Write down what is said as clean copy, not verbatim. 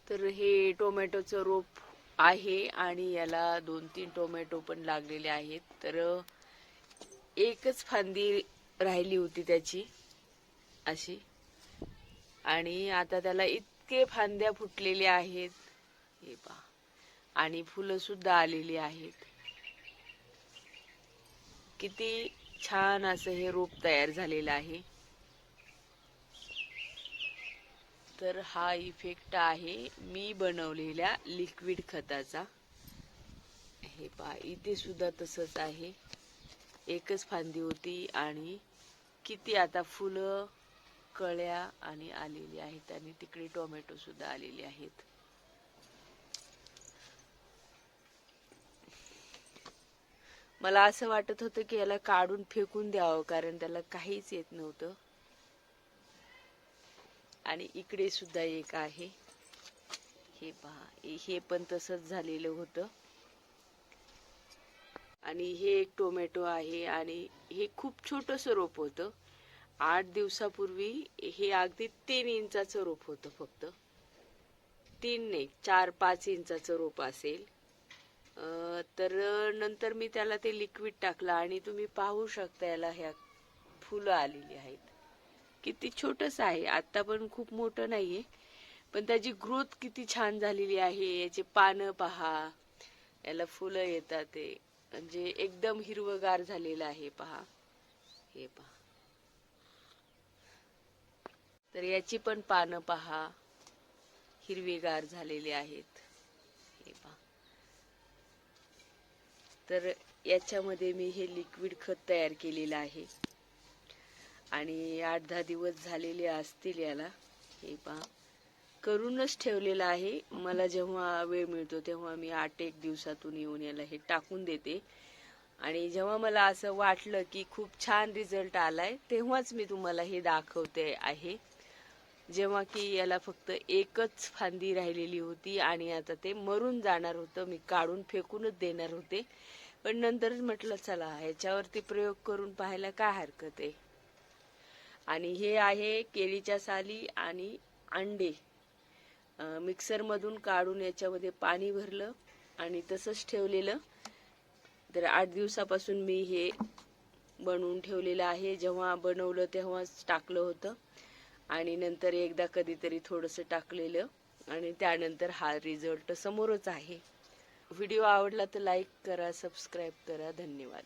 तर हे टोमॅटोचं रोप आहे आणि याला 2-3 टोमॅटो पण लागलेले आहेत. तर एकच फांदी राहिली होती त्याची अशी, आणि आता त्याला इतके फांद्या फुटलेल्या आहेत हे पहा, आणि फुलं सुद्धा आलेली आहेत. किती छान असं हे रोप तयार झालेलं आहे. तर हा इफेक्ट आहे मी बनवलेल्या लिक्विड खताचा. हे पहा, इथे सुद्धा तसंच आहे. एकच फांदी होती आणि किती आता फुलं, कळ्या आणि आलेली आहेत, आणि तिकडे टोमॅटो सुद्धा आलेले आहेत. मला असं वाटत होतं की याला काढून फेकून द्यावं, कारण त्याला काहीच येत नव्हतं. आणि इकडे सुद्धा एक आहे, हे पहा, हे पण तसंच झालेलं होतं. आणि हे एक टोमॅटो आहे, आणि हे खूप छोटंसं रोप होतं. 8 दिवसापूर्वी हे अगदी 3 इंचाचं रोप होतं, फक्त 3 नाही 4-5 इंचाचं रोप असेल. तर नंतर मी त्याला ते लिक्विड टाकलं आणि तुम्ही पाहू शकता याला ह्या फुलं आलेली आहेत. किती छोटंसं आहे, आता पण खूप मोठं नाहीये, पण त्याची ग्रोथ किती छान झालेली आहे. याचे पानं पहा, याला फुलं येतात, ते म्हणजे एकदम हिरवगार झालेलं आहे. पहा, हे पहा, तर याची पण पानं पहा, हिरवीगार झालेली आहेत. हे पहा, तर याच्यामध्ये मी हे लिक्विड खत तयार केलेलं आहे आणि 8-10 दिवस झालेले असतील याला. हे पहा, करूनच ठेवलेलं आहे. मला जेव्हा वेळ मिळतो तेव्हा मी 8-1 दिवसातून येऊन याला हे टाकून देते. आणि जेव्हा मला असं वाटलं की खूप छान रिझल्ट आलाय, तेव्हाच मी तुम्हाला हे दाखवते आहे. जेव्हा की याला फक्त एकच फांदी राहिलेली होती आणि आता ते मरून जाणार होतं, मी काढून फेकूनच देणार होते. पण नंतरच म्हटलं चला ह्याच्यावरती प्रयोग करून पाहायला काय हरकत आहे. आणि हे आहे केळीच्या साली आणि अंडे मिक्सरमधून काढून याच्यामध्ये पाणी भरलं आणि तसंच ठेवलेलं. तर 8 दिवसापासून मी हे बनवून ठेवलेलं आहे. जेव्हा बनवलं तेव्हाच टाकलं होतं आणि नंतर एकदा कधीतरी थोडंसं टाकलेलं, आणि त्यानंतर हा रिझल्ट समोरच आहे. व्हिडिओ आवडला तर लाईक करा, सबस्क्राईब करा. धन्यवाद.